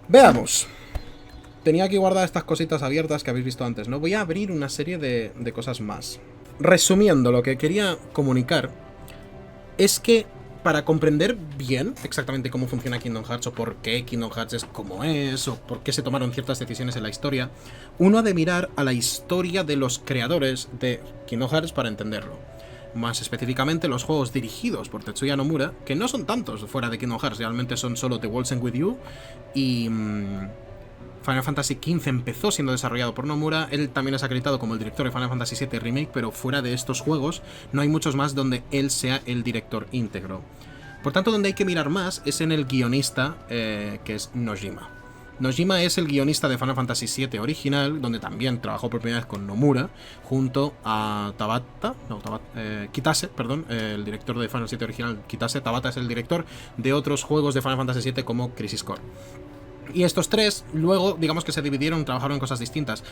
Veamos. Tenía aquí guardadas estas cositas abiertas que habéis visto antes, ¿no? Voy a abrir una serie de cosas más. Resumiendo, lo que quería comunicar es que para comprender bien exactamente cómo funciona Kingdom Hearts o por qué Kingdom Hearts es como es o por qué se tomaron ciertas decisiones en la historia, uno ha de mirar a la historia de los creadores de Kingdom Hearts para entenderlo. Más específicamente los juegos dirigidos por Tetsuya Nomura, que no son tantos fuera de Kingdom Hearts, realmente son solo The Waltz End With You y Final Fantasy XV empezó siendo desarrollado por Nomura. Él también es acreditado como el director de Final Fantasy VII Remake, pero fuera de estos juegos no hay muchos más donde él sea el director íntegro. Por tanto, donde hay que mirar más es en el guionista, que es Nojima. Nojima es el guionista de Final Fantasy VII original, donde también trabajó por primera vez con Nomura, junto a Kitase, perdón, el director de Final VII original, Kitase. Tabata es el director de otros juegos de Final Fantasy VII como Crisis Core. Y estos tres, luego, digamos que se dividieron, trabajaron en cosas distintas.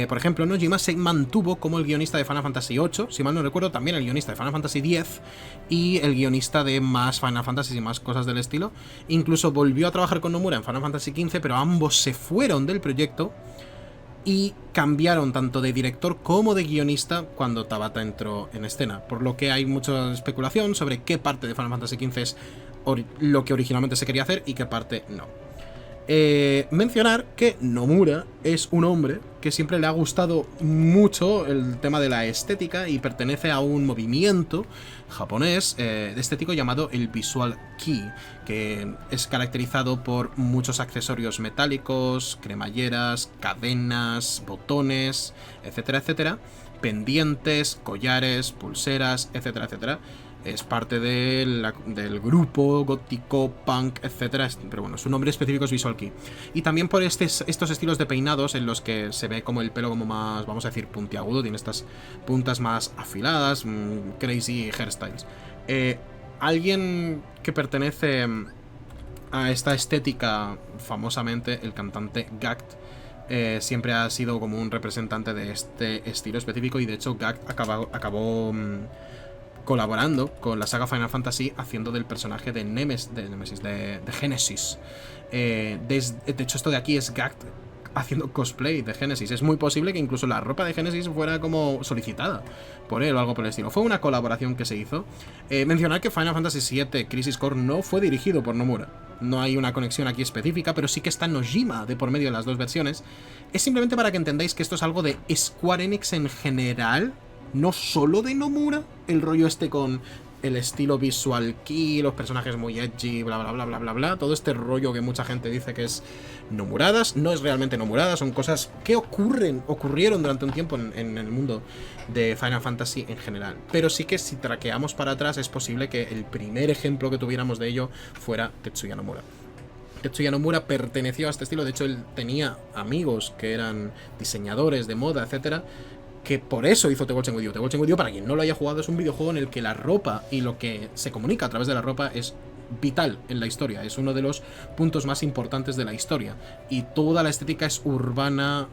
Por ejemplo, Nojima se mantuvo como el guionista de Final Fantasy VIII, si mal no recuerdo, también el guionista de Final Fantasy X y el guionista de más Final Fantasy y más cosas del estilo. Incluso volvió a trabajar con Nomura en Final Fantasy XV, pero ambos se fueron del proyecto y cambiaron tanto de director como de guionista cuando Tabata entró en escena. Por lo que hay mucha especulación sobre qué parte de Final Fantasy XV es lo que originalmente se quería hacer y qué parte no. Mencionar que Nomura es un hombre que siempre le ha gustado mucho el tema de la estética y pertenece a un movimiento japonés estético llamado el Visual Kei, que es caracterizado por muchos accesorios metálicos, cremalleras, cadenas, botones, etcétera, etcétera, pendientes, collares, pulseras, etcétera, etcétera. Es parte del grupo gótico, punk, etc. Pero bueno, su nombre específico es Visual Kei. Y también por estos estilos de peinados en los que se ve como el pelo como más, vamos a decir, puntiagudo. Tiene estas puntas más afiladas, crazy hairstyles. Alguien que pertenece a esta estética, famosamente el cantante Gact, siempre ha sido como un representante de este estilo específico. Y de hecho Gact acabó colaborando con la saga Final Fantasy haciendo del personaje de Genesis. De hecho, esto de aquí es Gact haciendo cosplay de Genesis. Es muy posible que incluso la ropa de Genesis fuera como solicitada por él o algo por el estilo. Fue una colaboración que se hizo. Mencionar que Final Fantasy VII Crisis Core no fue dirigido por Nomura. No hay una conexión aquí específica, pero sí que está Nojima de por medio de las dos versiones. Es simplemente para que entendáis que esto es algo de Square Enix en general, no solo de Nomura, el rollo este con el estilo Visual Kei, los personajes muy edgy, bla bla bla bla bla bla, todo este rollo que mucha gente dice que es nomuradas, no es realmente nomuradas, son cosas que ocurrieron durante un tiempo en el mundo de Final Fantasy en general. Pero sí que si traqueamos para atrás es posible que el primer ejemplo que tuviéramos de ello fuera Tetsuya Nomura. Tetsuya Nomura perteneció a este estilo, de hecho él tenía amigos que eran diseñadores de moda, etcétera, que por eso hizo The Waltz End With You. The Waltz End With You, para quien no lo haya jugado, es un videojuego en el que la ropa y lo que se comunica a través de la ropa es vital en la historia. Es uno de los puntos más importantes de la historia. Y toda la estética es urbana,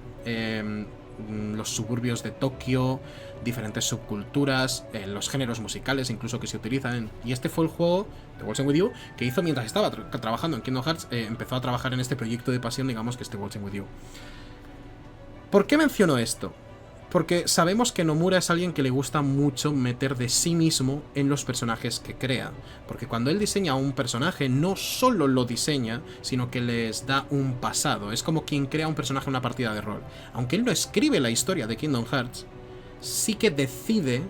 los suburbios de Tokio, diferentes subculturas, los géneros musicales incluso que se utilizan. Y este fue el juego, The Waltz End With You, que hizo mientras estaba trabajando en Kingdom Hearts. Empezó a trabajar en este proyecto de pasión, digamos, que es The Waltz End With You. ¿Por qué menciono esto? Porque sabemos que Nomura es alguien que le gusta mucho meter de sí mismo en los personajes que crea. Porque cuando él diseña un personaje, no solo lo diseña, sino que les da un pasado. Es como quien crea un personaje en una partida de rol. Aunque él no escribe la historia de Kingdom Hearts, sí que decide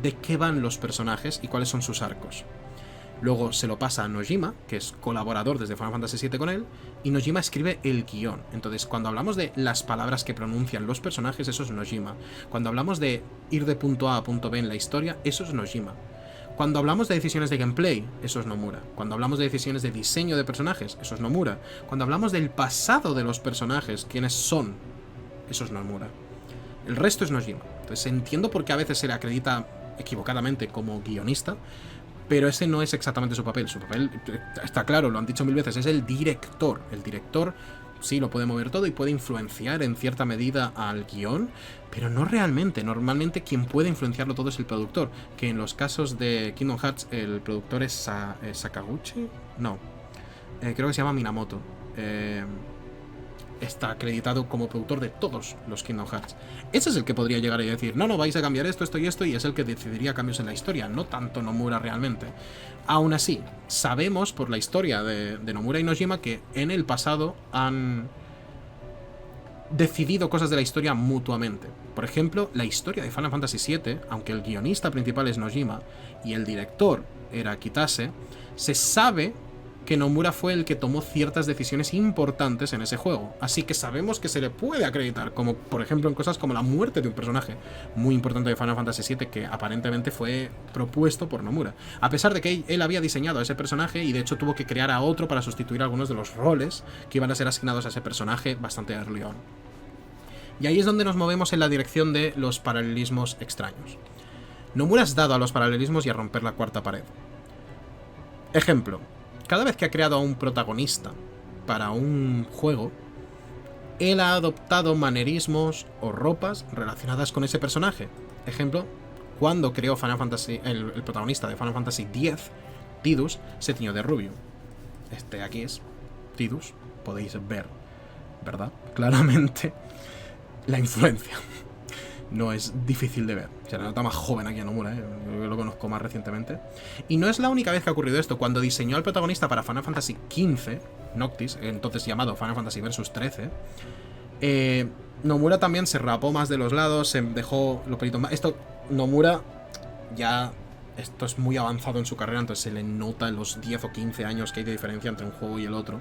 de qué van los personajes y cuáles son sus arcos. Luego se lo pasa a Nojima, que es colaborador desde Final Fantasy VII con él, y Nojima escribe el guión. Entonces, cuando hablamos de las palabras que pronuncian los personajes, eso es Nojima. Cuando hablamos de ir de punto A a punto B en la historia, eso es Nojima. Cuando hablamos de decisiones de gameplay, eso es Nomura. Cuando hablamos de decisiones de diseño de personajes, eso es Nomura. Cuando hablamos del pasado de los personajes, quiénes son, eso es Nomura. El resto es Nojima. Entonces entiendo por qué a veces se le acredita equivocadamente como guionista, pero ese no es exactamente su papel. Su papel, está claro, lo han dicho mil veces, es el director. El director sí lo puede mover todo y puede influenciar en cierta medida al guión, pero no realmente. Normalmente quien puede influenciarlo todo es el productor, que en los casos de Kingdom Hearts el productor es Sakaguchi. No, creo que se llama Minamoto. está acreditado como productor de todos los Kingdom Hearts. Ese es el que podría llegar a decir, no, vais a cambiar esto, esto y esto, y es el que decidiría cambios en la historia, no tanto Nomura realmente. Aún así, sabemos por la historia de Nomura y Nojima que en el pasado han decidido cosas de la historia mutuamente. Por ejemplo, la historia de Final Fantasy VII, aunque el guionista principal es Nojima y el director era Kitase, se sabe que Nomura fue el que tomó ciertas decisiones importantes en ese juego. Así que sabemos que se le puede acreditar, como por ejemplo en cosas como la muerte de un personaje muy importante de Final Fantasy VII que aparentemente fue propuesto por Nomura. A pesar de que él había diseñado a ese personaje y de hecho tuvo que crear a otro para sustituir algunos de los roles que iban a ser asignados a ese personaje bastante early on. Y ahí es donde nos movemos en la dirección de los paralelismos extraños. Nomura has dado a los paralelismos y a romper la cuarta pared. Ejemplo. Cada vez que ha creado a un protagonista para un juego, él ha adoptado manerismos o ropas relacionadas con ese personaje. Ejemplo, cuando creó Final Fantasy, el protagonista de Final Fantasy X, Tidus, se tiñó de rubio. Este aquí es Tidus, podéis ver, ¿verdad? Claramente la influencia. No es difícil de ver. Se le nota más joven aquí a Nomura, yo lo conozco más recientemente. Y no es la única vez que ha ocurrido esto. Cuando diseñó al protagonista para Final Fantasy XV, Noctis, entonces llamado Final Fantasy Versus 13, Nomura también se rapó más de los lados, se dejó los pelitos más. Esto, Nomura ya... Esto es muy avanzado en su carrera, entonces se le nota los 10 o 15 años que hay de diferencia entre un juego y el otro.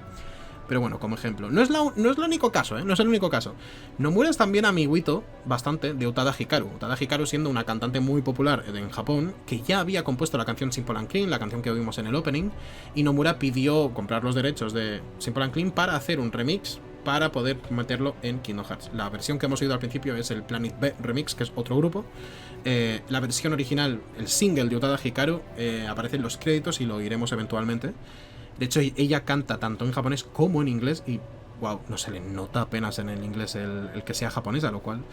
Pero bueno, como ejemplo. No es el único caso, no es el único caso. Nomura es también amiguito, bastante, de Utada Hikaru. Utada Hikaru siendo una cantante muy popular en Japón, que ya había compuesto la canción Simple and Clean, la canción que oímos en el opening, y Nomura pidió comprar los derechos de Simple and Clean para hacer un remix, para poder meterlo en Kingdom Hearts. La versión que hemos oído al principio es el Planet B Remix, que es otro grupo. La versión original, el single de Utada Hikaru, aparece en los créditos y lo oiremos eventualmente. De hecho, ella canta tanto en japonés como en inglés y, wow, no se le nota apenas en el inglés el que sea japonesa, lo cual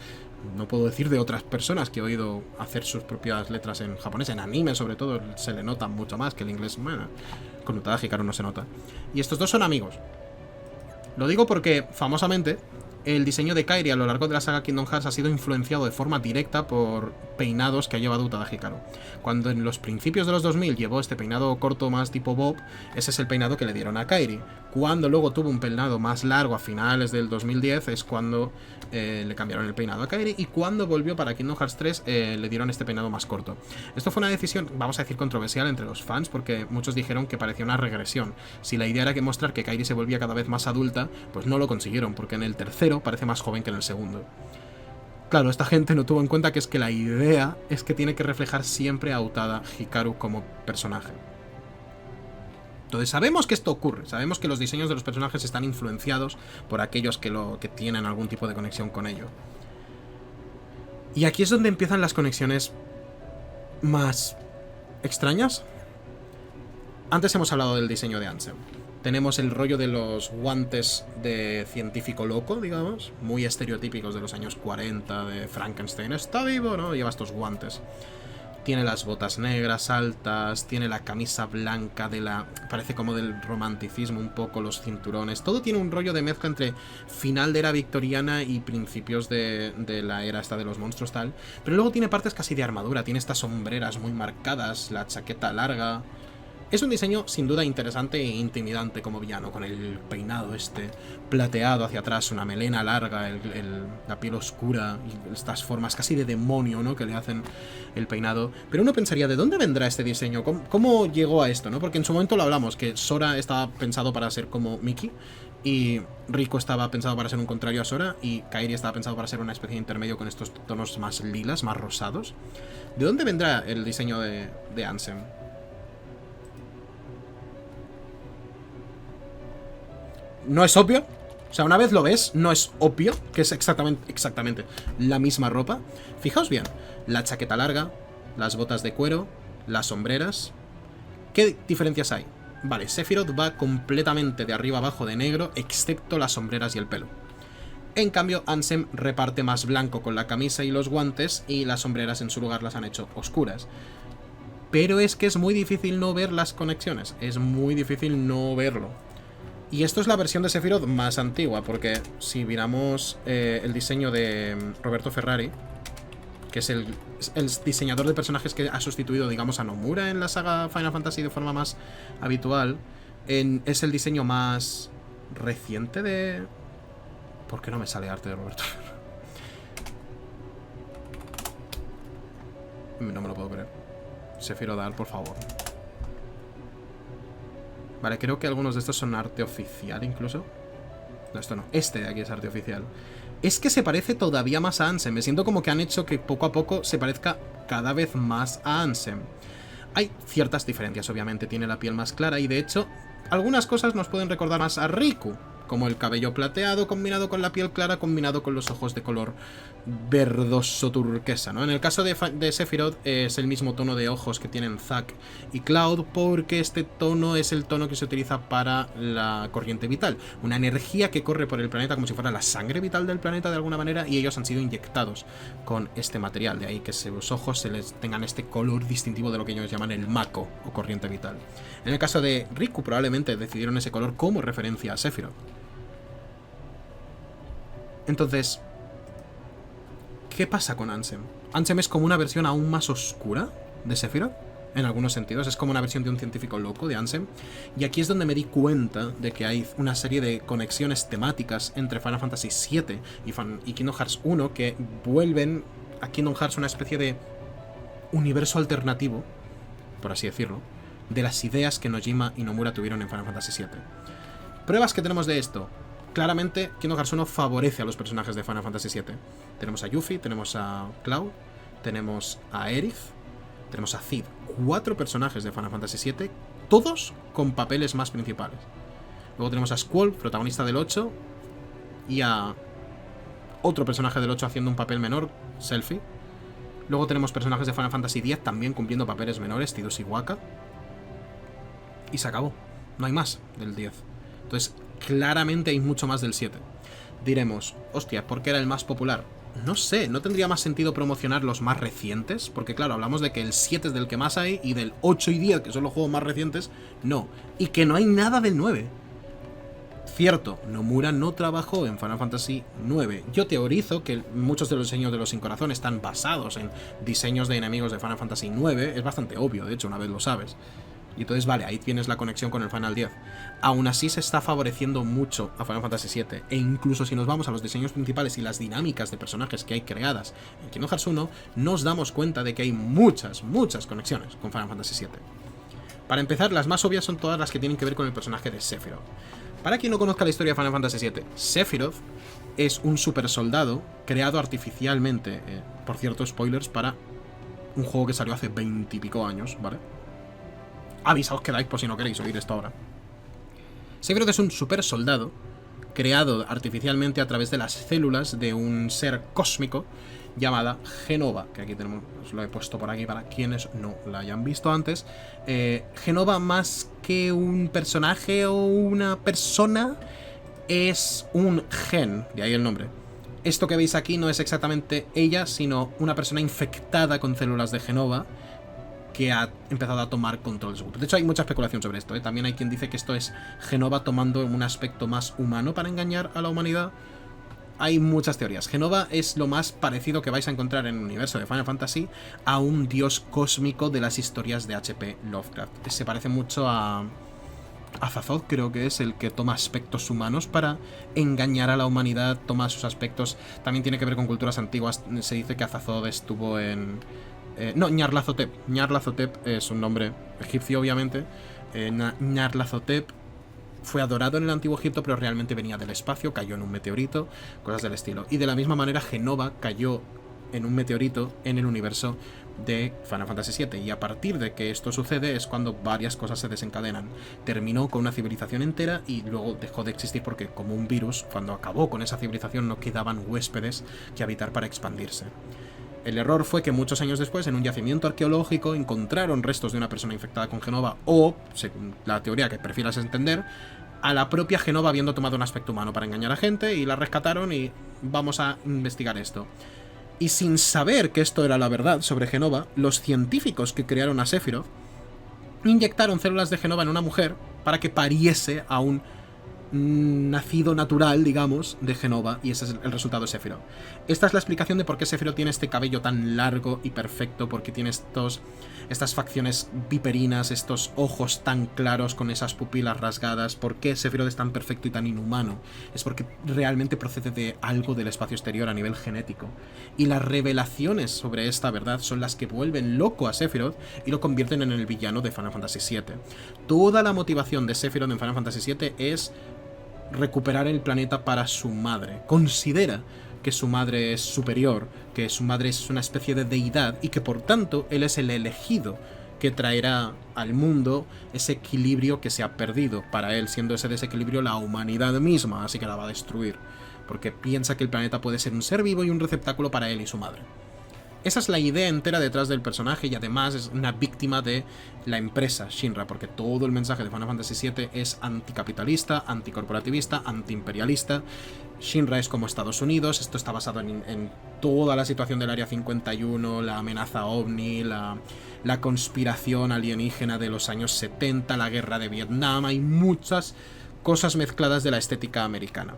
no puedo decir de otras personas que he oído hacer sus propias letras en japonés. En anime, sobre todo, se le nota mucho más que el inglés. Bueno, con Utada Hikaru no se nota. Y estos dos son amigos. Lo digo porque, famosamente, el diseño de Kairi a lo largo de la saga Kingdom Hearts ha sido influenciado de forma directa por peinados que ha llevado Utada Hikaru. Cuando en los principios de los 2000 llevó este peinado corto más tipo bob, ese es el peinado que le dieron a Kairi. Cuando luego tuvo un peinado más largo a finales del 2010 es cuando le cambiaron el peinado a Kairi, y cuando volvió para Kingdom Hearts 3 le dieron este peinado más corto. Esto fue una decisión, vamos a decir, controversial entre los fans, porque muchos dijeron que parecía una regresión. Si la idea era que mostrar que Kairi se volvía cada vez más adulta, pues no lo consiguieron, porque en el tercero parece más joven que en el segundo. Claro, esta gente no tuvo en cuenta que es que la idea es que tiene que reflejar siempre a Utada Hikaru como personaje. Entonces sabemos que esto ocurre, sabemos que los diseños de los personajes están influenciados por aquellos que tienen algún tipo de conexión con ello. Y aquí es donde empiezan las conexiones más extrañas. Antes hemos hablado del diseño de Ansem. Tenemos el rollo de los guantes de científico loco, digamos, muy estereotípicos de los años 40, de Frankenstein. Está vivo, ¿no? Lleva estos guantes. Tiene las botas negras altas, tiene la camisa blanca parece como del romanticismo un poco, los cinturones. Todo tiene un rollo de mezcla entre final de era victoriana y principios de la era esta de los monstruos tal. Pero luego tiene partes casi de armadura, tiene estas sombreras muy marcadas, la chaqueta larga. Es un diseño sin duda interesante e intimidante como villano, con el peinado este plateado hacia atrás, una melena larga, la piel oscura y estas formas casi de demonio, ¿no?, que le hacen el peinado. Pero uno pensaría, ¿de dónde vendrá este diseño? ¿Cómo llegó a esto, no? Porque en su momento lo hablamos, que Sora estaba pensado para ser como Mickey, y Rico estaba pensado para ser un contrario a Sora, y Kairi estaba pensado para ser una especie de intermedio con estos tonos más lilas, más rosados. ¿De dónde vendrá el diseño de Ansem? No es obvio. O sea, una vez lo ves, no es obvio que es exactamente la misma ropa. Fijaos bien, la chaqueta larga, las botas de cuero, las sombreras. ¿Qué diferencias hay? Vale, Sephiroth va completamente de arriba abajo de negro, excepto las sombreras y el pelo. En cambio, Ansem reparte más blanco con la camisa y los guantes, y las sombreras en su lugar las han hecho oscuras. Pero es que es muy difícil no ver las conexiones, es muy difícil no verlo. Y esto es la versión de Sephiroth más antigua, porque si miramos el diseño de Roberto Ferrari, que es el diseñador de personajes que ha sustituido, digamos, a Nomura en la saga Final Fantasy de forma más habitual, es el diseño más reciente de... ¿Por qué no me sale arte de Roberto Ferrari? No me lo puedo creer. Sephiroth, por favor. Vale, creo que algunos de estos son arte oficial incluso. No, esto no. Este de aquí es arte oficial. Es que se parece todavía más a Ansem. Me siento como que han hecho que poco a poco se parezca cada vez más a Ansem. Hay ciertas diferencias, obviamente. Tiene la piel más clara y de hecho algunas cosas nos pueden recordar más a Riku, como el cabello plateado combinado con la piel clara, combinado con los ojos de color verdoso turquesa, ¿no? En el caso de Sephiroth es el mismo tono de ojos que tienen Zack y Cloud, porque este tono es el tono que se utiliza para la corriente vital, una energía que corre por el planeta como si fuera la sangre vital del planeta de alguna manera, y ellos han sido inyectados con este material, de ahí que sus ojos se les tengan este color distintivo de lo que ellos llaman el Mako o corriente vital. En el caso de Riku probablemente decidieron ese color como referencia a Sephiroth. Entonces, ¿qué pasa con Ansem? Ansem es como una versión aún más oscura de Sephiroth, en algunos sentidos. Es como una versión de un científico loco de Ansem. Y aquí es donde me di cuenta de que hay una serie de conexiones temáticas entre Final Fantasy VII y Kingdom Hearts 1 que vuelven a Kingdom Hearts una especie de universo alternativo, por así decirlo, de las ideas que Nojima y Nomura tuvieron en Final Fantasy VII. Pruebas que tenemos de esto. Claramente, Kingdom Hearts 1 favorece a los personajes de Final Fantasy VII. Tenemos a Yuffie, tenemos a Cloud, tenemos a Aerith, tenemos a Cid. 4 personajes de Final Fantasy VII, todos con papeles más principales. Luego tenemos a Squall, protagonista del 8, y a otro personaje del 8 haciendo un papel menor, Selphie. Luego tenemos personajes de Final Fantasy X también cumpliendo papeles menores, Tidus y Waka. Y se acabó. No hay más del 10. Entonces, claramente hay mucho más del 7. Diremos, hostia, ¿por qué era el más popular? No sé, ¿no tendría más sentido promocionar los más recientes? Porque claro, hablamos de que el 7 es del que más hay y del 8 y 10, que son los juegos más recientes, no. Y que no hay nada del 9. Cierto, Nomura no trabajó en Final Fantasy IX. Yo teorizo que muchos de los diseños de los Sin Corazón están basados en diseños de enemigos de Final Fantasy IX. Es bastante obvio, de hecho, una vez lo sabes. Y entonces, vale, ahí tienes la conexión con el Final 10. Aún así se está favoreciendo mucho a Final Fantasy VII. E incluso si nos vamos a los diseños principales y las dinámicas de personajes que hay creadas en Kingdom Hearts 1, nos damos cuenta de que hay muchas conexiones con Final Fantasy VII. Para empezar, las más obvias son todas las que tienen que ver con el personaje de Sephiroth. Para quien no conozca la historia de Final Fantasy VII, Sephiroth es un super soldado creado artificialmente, por cierto, spoilers, para un juego que salió hace 20 y pico años, ¿vale? Avisaos que dais por si no queréis oír esto ahora. Sephiroth es un super soldado creado artificialmente a través de las células de un ser cósmico llamada Jenova, que aquí tenemos, os lo he puesto por aquí para quienes no la hayan visto antes. Jenova, más que un personaje o una persona, es un gen, de ahí el nombre. Esto que veis aquí no es exactamente ella, sino una persona infectada con células de Jenova que ha empezado a tomar control de su grupo. De hecho, hay mucha especulación sobre esto, ¿eh? También hay quien dice que esto es Jenova tomando un aspecto más humano para engañar a la humanidad. Hay muchas teorías. Jenova es lo más parecido que vais a encontrar en el universo de Final Fantasy a un dios cósmico de las historias de H.P. Lovecraft. Se parece mucho a Azazoth, creo que es el que toma aspectos humanos para engañar a la humanidad, toma sus aspectos. También tiene que ver con culturas antiguas. Se dice que Azazoth estuvo en... no, Nyarlathotep. Nyarlathotep es un nombre egipcio, obviamente. Nyarlathotep fue adorado en el Antiguo Egipto, pero realmente venía del espacio, cayó en un meteorito, cosas del estilo. Y de la misma manera, Jenova cayó en un meteorito en el universo de Final Fantasy VII. Y a partir de que esto sucede es cuando varias cosas se desencadenan. Terminó con una civilización entera y luego dejó de existir porque, como un virus, cuando acabó con esa civilización no quedaban huéspedes que habitar para expandirse. El error fue que muchos años después, en un yacimiento arqueológico, encontraron restos de una persona infectada con Jenova o, según la teoría que prefieras entender, a la propia Jenova habiendo tomado un aspecto humano para engañar a gente, y la rescataron y vamos a investigar esto. Y sin saber que esto era la verdad sobre Jenova, los científicos que crearon a Sephiroth inyectaron células de Jenova en una mujer para que pariese a un nacido natural, digamos, de Jenova, y ese es el resultado de Sephiroth. Esta es la explicación de por qué Sephiroth tiene este cabello tan largo y perfecto, porque tiene estas facciones viperinas, estos ojos tan claros con esas pupilas rasgadas. ¿Por qué Sephiroth es tan perfecto y tan inhumano? Es porque realmente procede de algo del espacio exterior a nivel genético. Y las revelaciones sobre esta verdad son las que vuelven loco a Sephiroth y lo convierten en el villano de Final Fantasy VII. Toda la motivación de Sephiroth en Final Fantasy VII es recuperar el planeta para su madre. Considera que su madre es superior, que su madre es una especie de deidad y que por tanto él es el elegido que traerá al mundo ese equilibrio que se ha perdido, para él siendo ese desequilibrio la humanidad misma, así que la va a destruir, porque piensa que el planeta puede ser un ser vivo y un receptáculo para él y su madre. Esa es la idea entera detrás del personaje, y además es una víctima de la empresa Shinra, porque todo el mensaje de Final Fantasy VII es anticapitalista, anticorporativista, antiimperialista. Shinra es como Estados Unidos, esto está basado en toda la situación del Área 51, la amenaza ovni, la conspiración alienígena de los años 70, la guerra de Vietnam, hay muchas cosas mezcladas de la estética americana.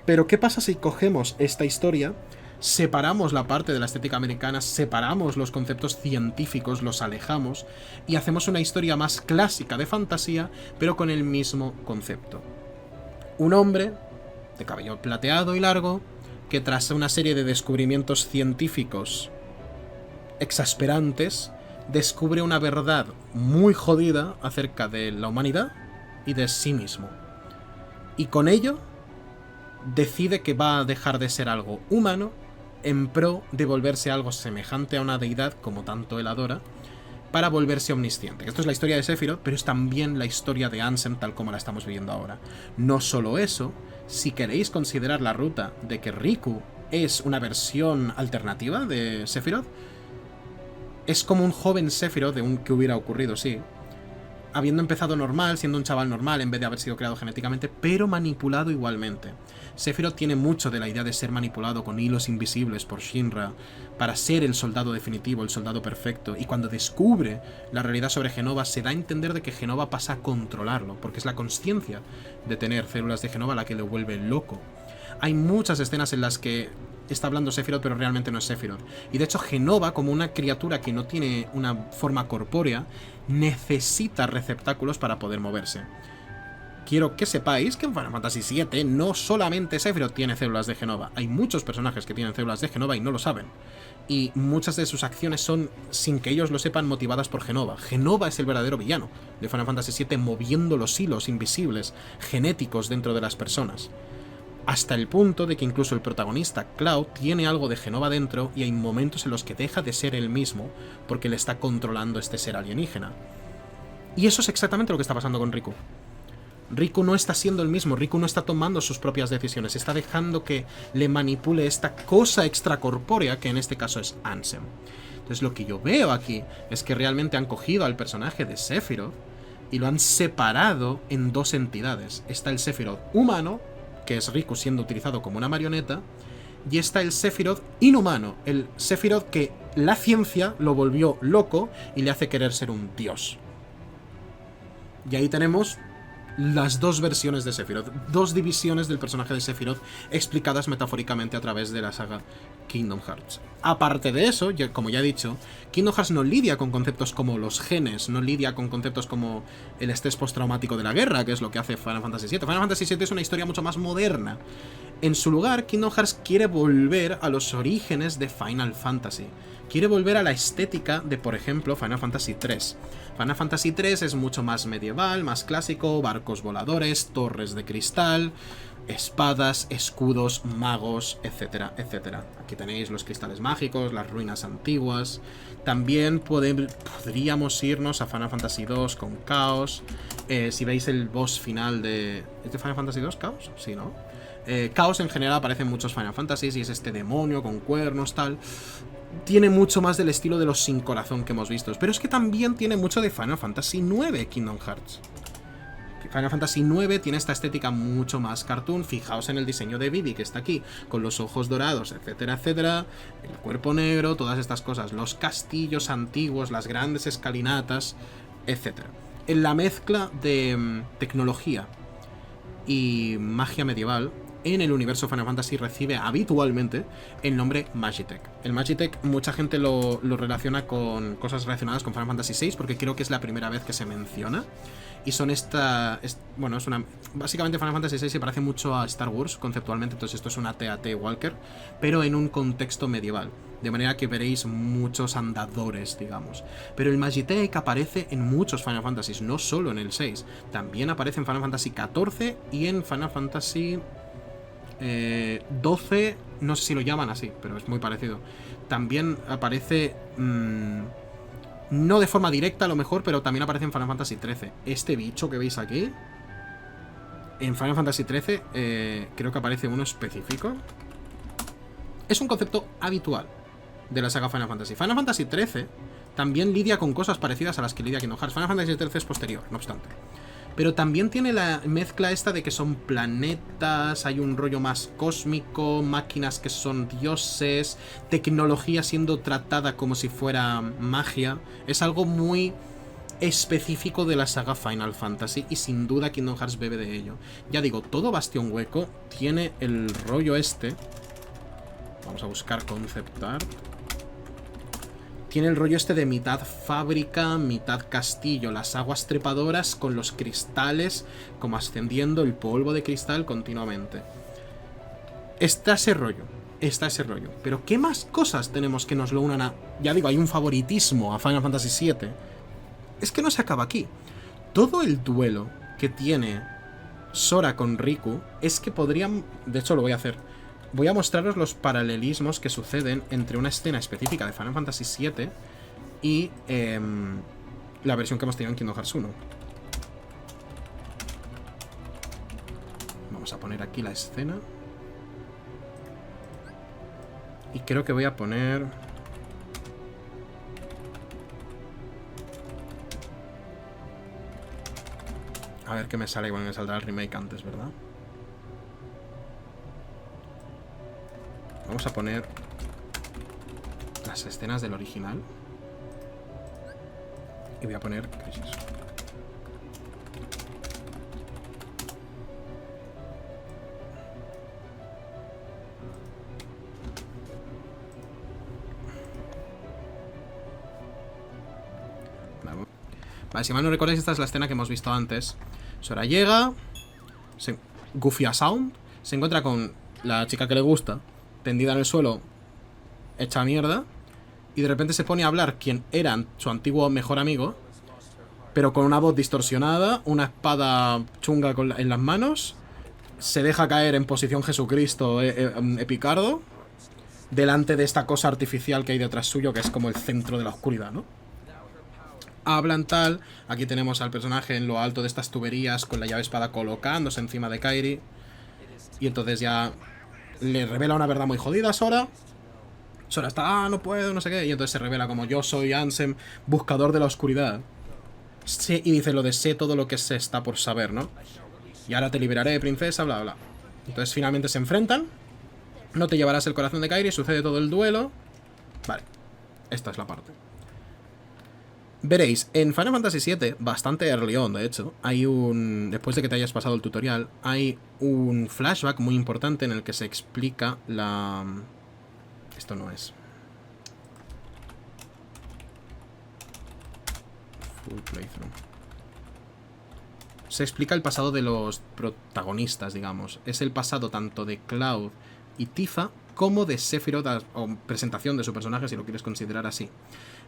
Pero ¿qué pasa si cogemos esta historia, separamos la parte de la estética americana, separamos los conceptos científicos, los alejamos y hacemos una historia más clásica de fantasía, pero con el mismo concepto? Un hombre de cabello plateado y largo que, tras una serie de descubrimientos científicos exasperantes, descubre una verdad muy jodida acerca de la humanidad y de sí mismo. Y con ello decide que va a dejar de ser algo humano en pro de volverse algo semejante a una deidad, como tanto él adora, para volverse omnisciente. Esto es la historia de Sephiroth, pero es también la historia de Ansem tal como la estamos viviendo ahora. No solo eso, si queréis considerar la ruta de que Riku es una versión alternativa de Sephiroth, es como un joven Sephiroth de un que hubiera ocurrido, sí, habiendo empezado normal, siendo un chaval normal en vez de haber sido creado genéticamente, pero manipulado igualmente. Sephiroth tiene mucho de la idea de ser manipulado con hilos invisibles por Shinra para ser el soldado definitivo, el soldado perfecto, y cuando descubre la realidad sobre Jenova se da a entender de que Jenova pasa a controlarlo, porque es la consciencia de tener células de Jenova la que lo vuelve loco. Hay muchas escenas en las que está hablando Sephiroth, pero realmente no es Sephiroth. Y de hecho Jenova, como una criatura que no tiene una forma corpórea, necesita receptáculos para poder moverse. Quiero que sepáis que en Final Fantasy VII no solamente Sephiroth tiene células de Jenova, hay muchos personajes que tienen células de Jenova y no lo saben. Y muchas de sus acciones son, sin que ellos lo sepan, motivadas por Jenova. Jenova es el verdadero villano de Final Fantasy VII, moviendo los hilos invisibles, genéticos dentro de las personas. Hasta el punto de que incluso el protagonista, Cloud, tiene algo de Jenova dentro y hay momentos en los que deja de ser él mismo porque le está controlando este ser alienígena. Y eso es exactamente lo que está pasando con Riku. Riku no está siendo el mismo, Riku no está tomando sus propias decisiones, está dejando que le manipule esta cosa extracorpórea que en este caso es Ansem. Entonces lo que yo veo aquí es que realmente han cogido al personaje de Sephiroth y lo han separado en dos entidades. Está el Sephiroth humano, que es Riku siendo utilizado como una marioneta, y está el Sephiroth inhumano, el Sephiroth que la ciencia lo volvió loco y le hace querer ser un dios. Y ahí tenemos las dos versiones de Sephiroth, dos divisiones del personaje de Sephiroth explicadas metafóricamente a través de la saga Kingdom Hearts. Aparte de eso, como ya he dicho, Kingdom Hearts no lidia con conceptos como los genes, no lidia con conceptos como el estrés postraumático de la guerra, que es lo que hace Final Fantasy VII. Final Fantasy VII es una historia mucho más moderna. En su lugar, Kingdom Hearts quiere volver a los orígenes de Final Fantasy. Quiere volver a la estética de, por ejemplo, Final Fantasy III. Final Fantasy III es mucho más medieval, más clásico, barcos voladores, torres de cristal, espadas, escudos, magos, etcétera, etcétera. Aquí tenéis los cristales mágicos, las ruinas antiguas. También podríamos irnos a Final Fantasy II con Chaos. Si veis el boss final de... ¿Es de Final Fantasy II? ¿Chaos? Sí, ¿no? Chaos en general aparece en muchos Final Fantasies y es este demonio con cuernos, tal. Tiene mucho más del estilo de los sin corazón que hemos visto, pero es que también tiene mucho de Final Fantasy IX Kingdom Hearts. Final Fantasy IX tiene esta estética mucho más cartoon. Fijaos en el diseño de Vivi, que está aquí, con los ojos dorados, etcétera, etcétera, el cuerpo negro, todas estas cosas, los castillos antiguos, las grandes escalinatas, etcétera. En la mezcla de tecnología y magia medieval, en el universo Final Fantasy recibe habitualmente el nombre Magitech. El Magitech mucha gente lo relaciona con cosas relacionadas con Final Fantasy VI, porque creo que es la primera vez que se menciona. Y son bueno, es una... Básicamente Final Fantasy VI se parece mucho a Star Wars conceptualmente, entonces esto es una TAT Walker, pero en un contexto medieval. De manera que veréis muchos andadores, digamos. Pero el Magitech aparece en muchos Final Fantasies, no solo en el 6. También aparece en Final Fantasy XIV y en Final Fantasy 12, no sé si lo llaman así, pero es muy parecido. También aparece... no de forma directa a lo mejor, pero también aparece en Final Fantasy XIII. Este bicho que veis aquí, en Final Fantasy XIII, creo que aparece uno específico. Es un concepto habitual de la saga Final Fantasy. Final Fantasy XIII también lidia con cosas parecidas a las que lidia Kingdom Hearts. Final Fantasy XIII es posterior, no obstante. Pero también tiene la mezcla esta de que son planetas, hay un rollo más cósmico, máquinas que son dioses, tecnología siendo tratada como si fuera magia. Es algo muy específico de la saga Final Fantasy y sin duda Kingdom Hearts bebe de ello. Ya digo, todo Bastión Hueco tiene el rollo este. Vamos a buscar concept art. Tiene el rollo este de mitad fábrica, mitad castillo, las aguas trepadoras con los cristales como ascendiendo el polvo de cristal continuamente. Está ese rollo, pero ¿qué más cosas tenemos que nos lo unan a...? Ya digo, hay un favoritismo a Final Fantasy VII. Es que no se acaba aquí. Todo el duelo que tiene Sora con Riku es que podrían... De hecho lo voy a hacer. Voy a mostraros los paralelismos que suceden entre una escena específica de Final Fantasy VII y la versión que hemos tenido en Kingdom Hearts 1. Vamos a poner aquí la escena. Y creo que voy a poner... A ver qué me sale, bueno, me saldrá el remake antes, ¿verdad? Vamos a poner las escenas del original. Y voy a poner Crisis. Vale, si mal no recordáis, esta es la escena que hemos visto antes. Sora llega, Goofy a Sound, se encuentra con la chica que le gusta, tendida en el suelo, hecha mierda, y de repente se pone a hablar quien era su antiguo mejor amigo, pero con una voz distorsionada, una espada chunga en las manos, se deja caer en posición Jesucristo epicardo, delante de esta cosa artificial que hay detrás suyo, que es como el centro de la oscuridad, ¿no? Hablan tal, aquí tenemos al personaje en lo alto de estas tuberías con la llave espada colocándose encima de Kairi, y entonces ya le revela una verdad muy jodida a Sora. Sora está, no puedo, no sé qué, y entonces se revela como yo soy Ansem, buscador de la oscuridad. Sí, y dice lo de sé todo lo que se está por saber, ¿no? Y ahora te liberaré, princesa, bla, bla. Entonces finalmente se enfrentan. No te llevarás el corazón de Kairi, sucede todo el duelo. Vale, esta es la parte. Veréis, en Final Fantasy VII, bastante early on, de hecho, hay un... Después de que te hayas pasado el tutorial, hay un flashback muy importante en el que se explica la... Esto no es... Full playthrough. Se explica el pasado de los protagonistas, digamos. Es el pasado tanto de Cloud y Tifa como de Sephiroth, o presentación de su personaje, si lo quieres considerar así.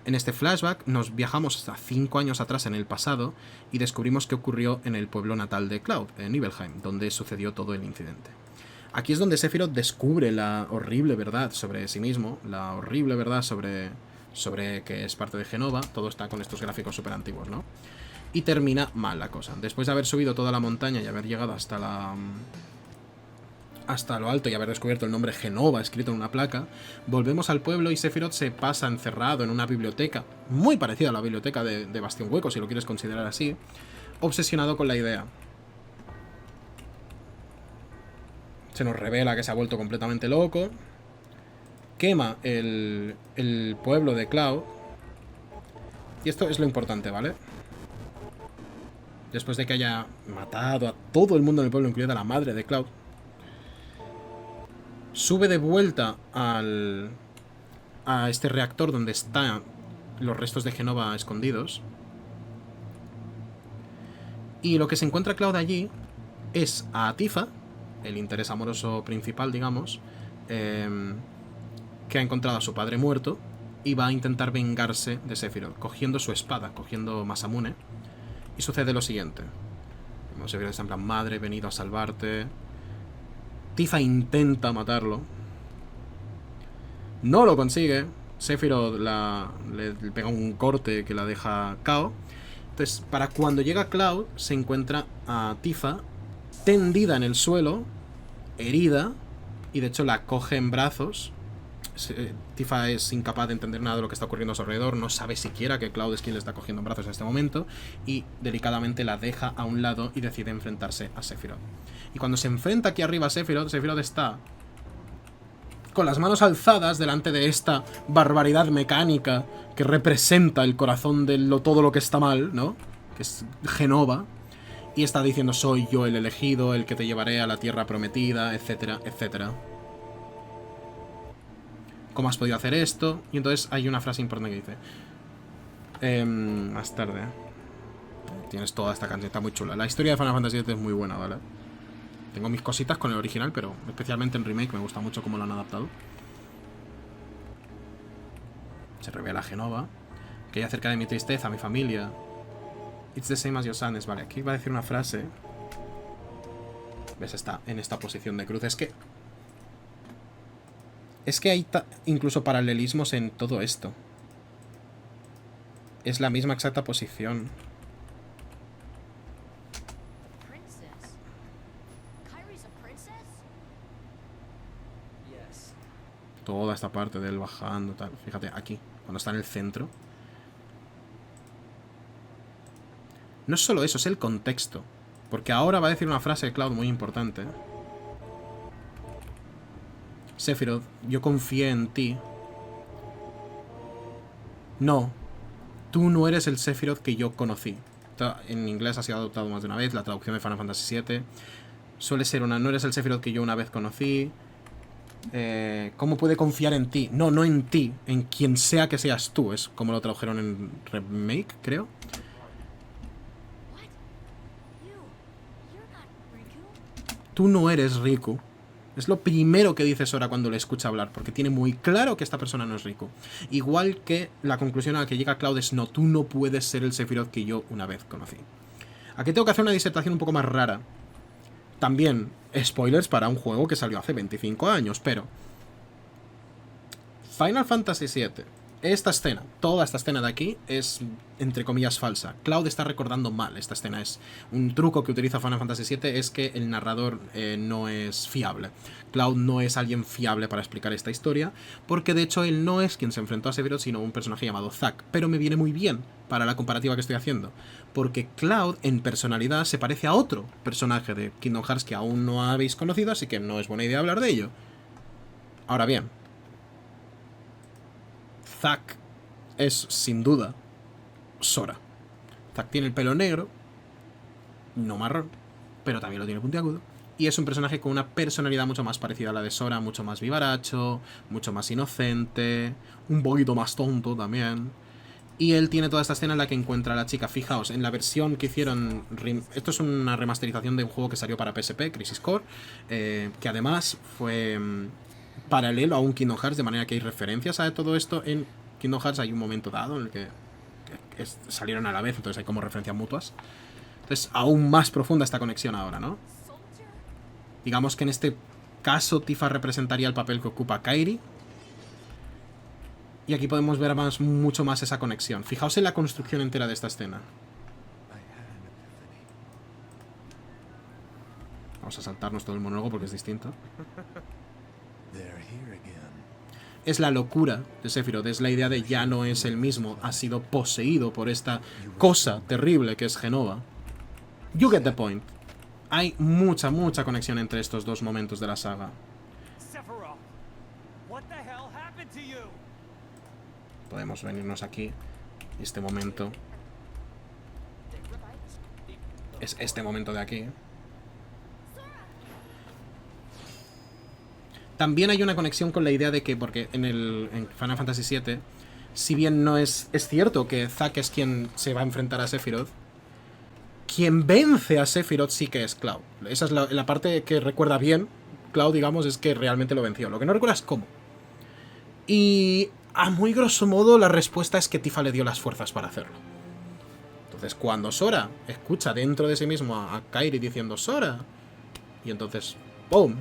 En este flashback nos viajamos hasta 5 años atrás en el pasado y descubrimos qué ocurrió en el pueblo natal de Cloud, en Nibelheim, donde sucedió todo el incidente. Aquí es donde Sephiroth descubre la horrible verdad sobre sí mismo, la horrible verdad sobre que es parte de Jenova. Todo está con estos gráficos súper antiguos, ¿no? Y termina mal la cosa. Después de haber subido toda la montaña y haber llegado hasta lo alto y haber descubierto el nombre Jenova escrito en una placa, volvemos al pueblo y Sephiroth se pasa encerrado en una biblioteca, muy parecida a la biblioteca de Bastión Hueco, si lo quieres considerar así, obsesionado con la idea. Se nos revela que se ha vuelto completamente loco, quema el pueblo de Cloud, y esto es lo importante, ¿vale? después de que haya matado a todo el mundo en el pueblo, incluida la madre de Cloud, sube de vuelta a este reactor donde están los restos de Jenova escondidos. Y lo que se encuentra Cloud allí es a Tifa, el interés amoroso principal, digamos, que ha encontrado a su padre muerto y va a intentar vengarse de Sephiroth, cogiendo su espada, cogiendo Masamune. Y sucede lo siguiente. Sephiroth está en plan, madre, he venido a salvarte. Tifa intenta matarlo. No lo consigue. Sephiroth le pega un corte que la deja KO. Entonces, para cuando llega Cloud, se encuentra a Tifa tendida en el suelo, herida, y de hecho la coge en brazos. Tifa es incapaz de entender nada de lo que está ocurriendo a su alrededor, no sabe siquiera que Cloud es quien le está cogiendo en brazos en este momento, y delicadamente la deja a un lado y decide enfrentarse a Sephiroth. Y cuando se enfrenta aquí arriba a Sephiroth, Sephiroth está con las manos alzadas delante de esta barbaridad mecánica que representa el corazón de todo lo que está mal, ¿no? Que es Jenova. Y está diciendo, soy yo el elegido, el que te llevaré a la tierra prometida, etcétera, etcétera. ¿Cómo has podido hacer esto? Y entonces hay una frase importante que dice, más tarde. Tienes toda esta canción, está muy chula. La historia de Final Fantasy VII es muy buena, ¿vale? Tengo mis cositas con el original, pero especialmente en Remake me gusta mucho cómo lo han adaptado. Se revela Jenova, que hay acerca de mi tristeza, mi familia. It's the same as your sadness. Vale, aquí va a decir una frase. ¿Ves? Está en esta posición de cruz. Es que hay incluso paralelismos en todo esto. Es la misma exacta posición. Toda esta parte de él bajando, tal. Fíjate, aquí, cuando está en el centro. No es solo eso, es el contexto. Porque ahora va a decir una frase de Cloud muy importante. Sephiroth, yo confié en ti. No, tú no eres el Sephiroth que yo conocí. En inglés ha sido adoptado más de una vez, la traducción de Final Fantasy VII. Suele ser una, no eres el Sephiroth que yo una vez conocí. ¿Cómo puede confiar en ti? No, no en ti, en quien sea que seas tú. Es como lo tradujeron en Remake, creo. Tú no eres Riku. Es lo primero que dice Sora cuando le escucha hablar, porque tiene muy claro que esta persona no es Riku. Igual que la conclusión a la que llega Cloud es, no, tú no puedes ser el Sephiroth que yo una vez conocí. Aquí tengo que hacer una disertación un poco más rara. También, spoilers para un juego que salió hace 25 años, pero Final Fantasy VII, esta escena, toda esta escena de aquí es, entre comillas, falsa. Cloud está recordando mal esta escena. Es un truco que utiliza Final Fantasy VII, es que el narrador no es fiable. Cloud no es alguien fiable para explicar esta historia, porque de hecho él no es quien se enfrentó a Sephiroth, sino un personaje llamado Zack. Pero me viene muy bien para la comparativa que estoy haciendo, porque Cloud en personalidad se parece a otro personaje de Kingdom Hearts que aún no habéis conocido, así que no es buena idea hablar de ello. Ahora bien, Zack es, sin duda, Sora. Zack tiene el pelo negro, no marrón, pero también lo tiene puntiagudo. Y es un personaje con una personalidad mucho más parecida a la de Sora, mucho más vivaracho, mucho más inocente, un poquito más tonto también. Y él tiene toda esta escena en la que encuentra a la chica. Fijaos, en la versión que hicieron... Esto es una remasterización de un juego que salió para PSP, Crisis Core, que además fue paralelo a un Kingdom Hearts, de manera que hay referencias a todo esto. En Kingdom Hearts hay un momento dado en el que salieron a la vez, entonces hay como referencias mutuas. Entonces, aún más profunda esta conexión ahora, ¿no? Digamos que en este caso Tifa representaría el papel que ocupa Kairi. Y aquí podemos ver mucho más esa conexión. Fijaos en la construcción entera de esta escena. Vamos a saltarnos todo el monólogo porque es distinto. Es la locura de Sephiroth, es la idea de ya no es el mismo, ha sido poseído por esta cosa terrible que es Jenova. You get the point. Hay mucha conexión entre estos dos momentos de la saga. Podemos venirnos aquí, este momento. Es este momento de aquí. También hay una conexión con la idea de que, porque en Final Fantasy VII, si bien no es cierto que Zack es quien se va a enfrentar a Sephiroth, quien vence a Sephiroth sí que es Cloud. Esa es la parte que recuerda bien Cloud, digamos, es que realmente lo venció. Lo que no recuerda es cómo. Y a muy grosso modo la respuesta es que Tifa le dio las fuerzas para hacerlo. Entonces cuando Sora escucha dentro de sí mismo a Kairi diciendo Sora, y entonces ¡pum!,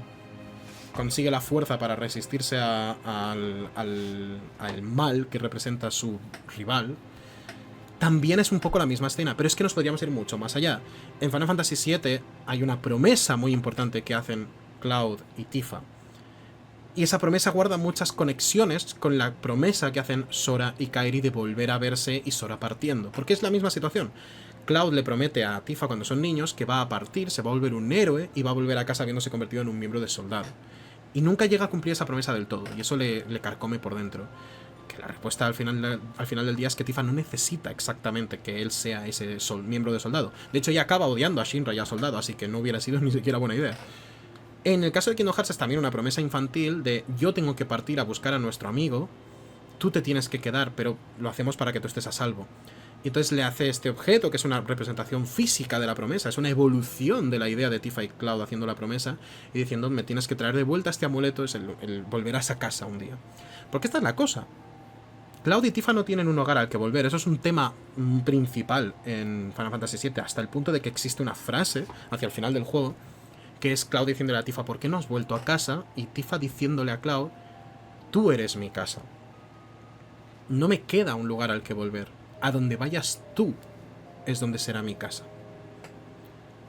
consigue la fuerza para resistirse al mal que representa su rival, también es un poco la misma escena, pero es que nos podríamos ir mucho más allá. En Final Fantasy VII hay una promesa muy importante que hacen Cloud y Tifa, y esa promesa guarda muchas conexiones con la promesa que hacen Sora y Kairi de volver a verse y Sora partiendo, porque es la misma situación. Cloud le promete a Tifa cuando son niños que va a partir, se va a volver un héroe y va a volver a casa habiéndose convertido en un miembro de soldado. Y nunca llega a cumplir esa promesa del todo, y eso le carcome por dentro. Que la respuesta al final del día es que Tifa no necesita exactamente que él sea ese miembro de soldado. De hecho, ella acaba odiando a Shinra y a Soldado, así que no hubiera sido ni siquiera buena idea. En el caso de Kingdom Hearts es también una promesa infantil de yo tengo que partir a buscar a nuestro amigo, tú te tienes que quedar, pero lo hacemos para que tú estés a salvo. Y entonces le hace este objeto, que es una representación física de la promesa, es una evolución de la idea de Tifa y Cloud haciendo la promesa y diciendo, me tienes que traer de vuelta este amuleto, es el volverás a casa un día. Porque esta es la cosa. Cloud y Tifa no tienen un hogar al que volver, eso es un tema principal en Final Fantasy VII, hasta el punto de que existe una frase hacia el final del juego, que es Cloud diciéndole a Tifa, ¿por qué no has vuelto a casa? Y Tifa diciéndole a Cloud, tú eres mi casa. No me queda un lugar al que volver. A donde vayas tú es donde será mi casa.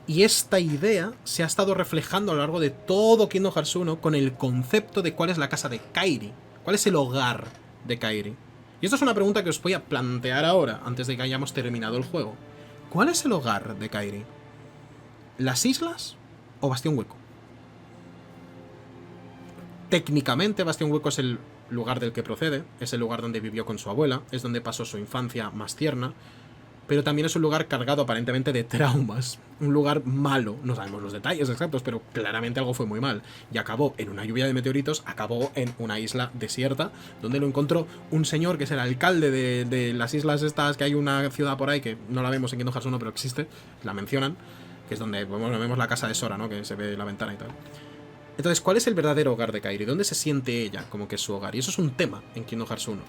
Y esta idea se ha estado reflejando a lo largo de todo Kingdom Hearts 1 con el concepto de cuál es la casa de Kairi. ¿Cuál es el hogar de Kairi? Y esto es una pregunta que os voy a plantear ahora, antes de que hayamos terminado el juego. ¿Cuál es el hogar de Kairi? ¿Las islas o Bastión Hueco? Técnicamente Bastión Hueco es el lugar del que procede, es el lugar donde vivió con su abuela, es donde pasó su infancia más tierna, pero también es un lugar cargado aparentemente de traumas, un lugar malo, no sabemos los detalles exactos, pero claramente algo fue muy mal, y acabó en una lluvia de meteoritos, acabó en una isla desierta, donde lo encontró un señor que es el alcalde de las islas estas, que hay una ciudad por ahí, que no la vemos en Kingdom Hearts 1, pero existe, la mencionan, que es donde vemos la casa de Sora, ¿no?, que se ve la ventana y tal. Entonces, ¿cuál es el verdadero hogar de Kairi? ¿Dónde se siente ella como que es su hogar? Y eso es un tema en Kingdom Hearts 1.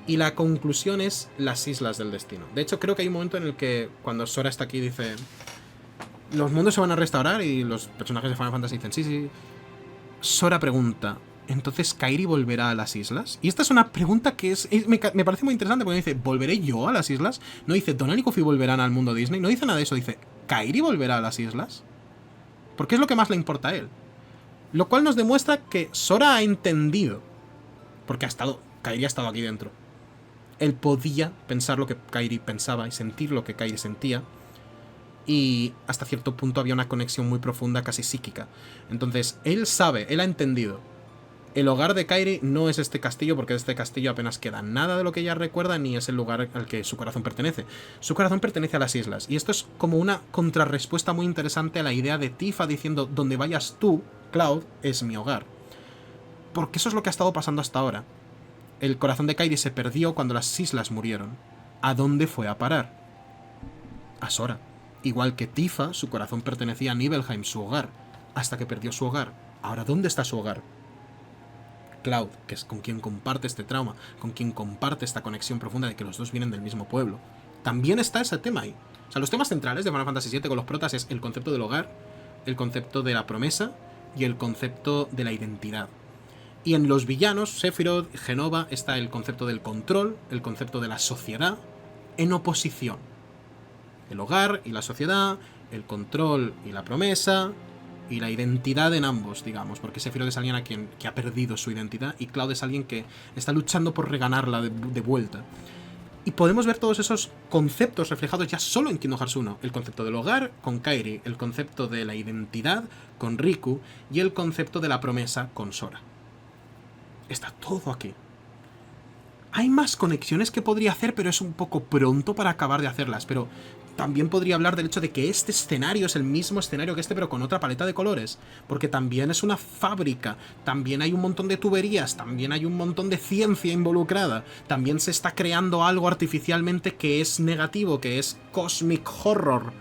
Y la conclusión es las Islas del Destino. De hecho, creo que hay un momento en el que cuando Sora está aquí dice, los mundos se van a restaurar, y los personajes de Final Fantasy dicen, sí, sí. Sora pregunta, ¿entonces Kairi volverá a las islas? Y esta es una pregunta que me parece muy interesante, porque dice, ¿volveré yo a las islas? No dice, Donald y Goofy volverán al mundo Disney, no dice nada de eso, dice, ¿Kairi volverá a las islas? Porque es lo que más le importa a él. Lo cual nos demuestra que Sora ha entendido, porque Kairi ha estado aquí dentro. Él podía pensar lo que Kairi pensaba y sentir lo que Kairi sentía, y hasta cierto punto había una conexión muy profunda, casi psíquica. Entonces, él sabe, él ha entendido. El hogar de Kairi no es este castillo, porque de este castillo apenas queda nada de lo que ella recuerda, ni es el lugar al que su corazón pertenece. Su corazón pertenece a las islas, y esto es como una contrarrespuesta muy interesante a la idea de Tifa diciendo, donde vayas tú, Cloud, es mi hogar. Porque eso es lo que ha estado pasando hasta ahora. El corazón de Kairi se perdió cuando las islas murieron. ¿A dónde fue a parar? A Sora. Igual que Tifa, su corazón pertenecía a Nibelheim, su hogar, hasta que perdió su hogar. Ahora, ¿dónde está su hogar? Cloud, que es con quien comparte este trauma, con quien comparte esta conexión profunda de que los dos vienen del mismo pueblo. También está ese tema ahí. O sea, los temas centrales de Final Fantasy VII con los protas es el concepto del hogar, el concepto de la promesa y el concepto de la identidad. Y en los villanos, Sephiroth, Jenova, está el concepto del control, el concepto de la sociedad, en oposición. El hogar y la sociedad, el control y la promesa, y la identidad en ambos, digamos, porque Sephiroth es alguien que ha perdido su identidad, y Cloud es alguien que está luchando por reganarla de vuelta. Y podemos ver todos esos conceptos reflejados ya solo en Kingdom Hearts 1. El concepto del hogar con Kairi, el concepto de la identidad con Riku, y el concepto de la promesa con Sora. Está todo aquí. Hay más conexiones que podría hacer, pero es un poco pronto para acabar de hacerlas. Pero también podría hablar del hecho de que este escenario es el mismo escenario que este, pero con otra paleta de colores. Porque también es una fábrica, también hay un montón de tuberías, también hay un montón de ciencia involucrada, también se está creando algo artificialmente que es negativo, que es cosmic horror.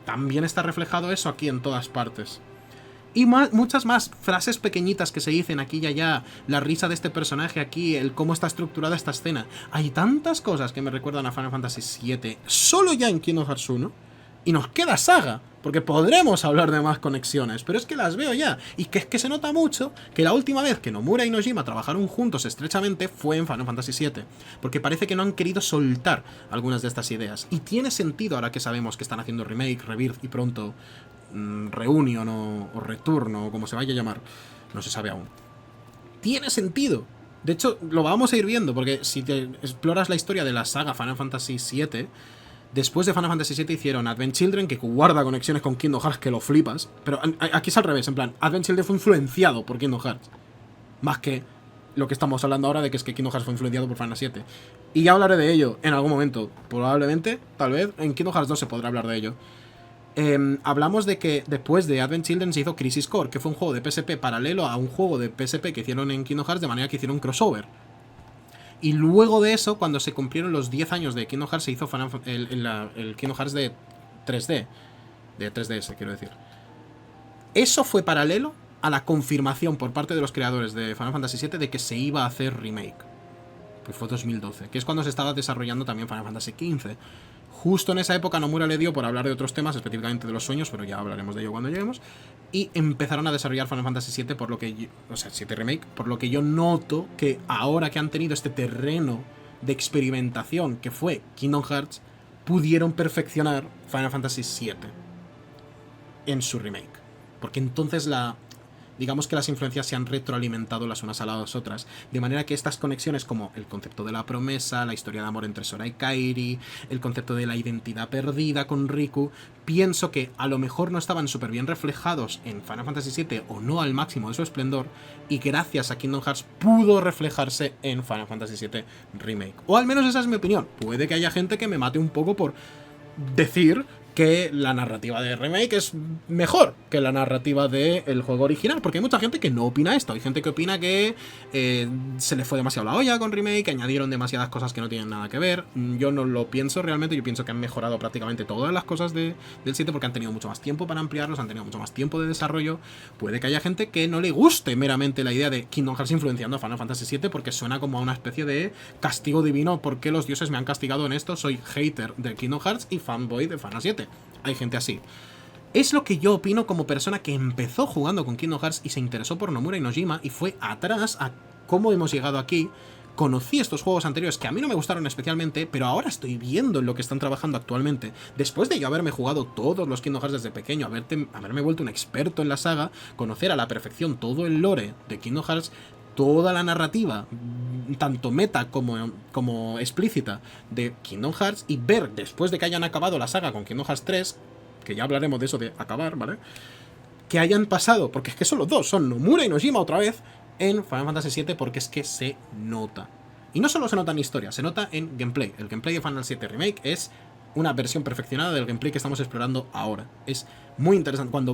También está reflejado eso aquí en todas partes. Y muchas más frases pequeñitas que se dicen aquí y allá, la risa de este personaje aquí, el cómo está estructurada esta escena. Hay tantas cosas que me recuerdan a Final Fantasy VII, solo ya en Kingdom Hearts 1, y nos queda saga, porque podremos hablar de más conexiones, pero es que las veo ya, y que es que se nota mucho que la última vez que Nomura y Nojima trabajaron juntos estrechamente fue en Final Fantasy VII, porque parece que no han querido soltar algunas de estas ideas, y tiene sentido ahora que sabemos que están haciendo remake, rebirth y pronto reunion o return o como se vaya a llamar, no se sabe aún. Tiene sentido. De hecho, lo vamos a ir viendo, porque si te exploras la historia de la saga Final Fantasy VII, después de Final Fantasy VII hicieron Advent Children, que guarda conexiones con Kingdom Hearts que lo flipas, pero aquí es al revés, en plan, Advent Children fue influenciado por Kingdom Hearts, más que lo que estamos hablando ahora de que es que Kingdom Hearts fue influenciado por Final 7. Y ya hablaré de ello en algún momento, probablemente, tal vez, en Kingdom Hearts 2 se podrá hablar de ello. Hablamos de que después de Advent Children se hizo Crisis Core, que fue un juego de PSP paralelo a un juego de PSP que hicieron en Kingdom Hearts, de manera que hicieron un crossover. Y luego de eso, cuando se cumplieron los 10 años de Kingdom Hearts, se hizo el Kingdom Hearts de 3D. De 3DS, quiero decir. Eso fue paralelo a la confirmación por parte de los creadores de Final Fantasy VII de que se iba a hacer remake. Pues fue 2012, que es cuando se estaba desarrollando también Final Fantasy XV. Justo en esa época Nomura le dio por hablar de otros temas, específicamente de los sueños, pero ya hablaremos de ello cuando lleguemos. Y empezaron a desarrollar Final Fantasy VII, por lo que o sea, 7 Remake, por lo que yo noto que ahora que han tenido este terreno de experimentación que fue Kingdom Hearts, pudieron perfeccionar Final Fantasy VII en su remake. Porque entonces digamos que las influencias se han retroalimentado las unas a las otras, de manera que estas conexiones como el concepto de la promesa, la historia de amor entre Sora y Kairi, el concepto de la identidad perdida con Riku, pienso que a lo mejor no estaban súper bien reflejados en Final Fantasy VII o no al máximo de su esplendor, y gracias a Kingdom Hearts pudo reflejarse en Final Fantasy VII Remake. O al menos esa es mi opinión. Puede que haya gente que me mate un poco por decir que la narrativa de remake es mejor que la narrativa del juego original, porque hay mucha gente que no opina esto. Hay gente que opina que se le fue demasiado la olla con remake, que añadieron demasiadas cosas que no tienen nada que ver. Yo no lo pienso realmente. Yo pienso que han mejorado prácticamente todas las cosas del 7 porque han tenido mucho más tiempo para ampliarlos, han tenido mucho más tiempo de desarrollo. Puede que haya gente que no le guste meramente la idea de Kingdom Hearts influenciando a Final Fantasy VII porque suena como a una especie de castigo divino. ¿Por qué los dioses me han castigado en esto? Soy hater de Kingdom Hearts y fanboy de Final 7. Hay gente así. Es lo que yo opino como persona que empezó jugando con Kingdom Hearts y se interesó por Nomura y Nojima y fue atrás a cómo hemos llegado aquí. Conocí estos juegos anteriores que a mí no me gustaron especialmente, pero ahora estoy viendo en lo que están trabajando actualmente. Después de yo haberme jugado todos los Kingdom Hearts desde pequeño, haberme vuelto un experto en la saga, conocer a la perfección todo el lore de Kingdom Hearts, toda la narrativa, tanto meta como explícita, de Kingdom Hearts, y ver, después de que hayan acabado la saga con Kingdom Hearts 3, que ya hablaremos de eso de acabar, ¿vale? Que hayan pasado, porque es que son los dos, son Nomura y Nojima otra vez, en Final Fantasy VII, porque es que se nota. Y no solo se nota en historia, se nota en gameplay. El gameplay de Final 7 Remake es una versión perfeccionada del gameplay que estamos explorando ahora. Es muy interesante. Cuando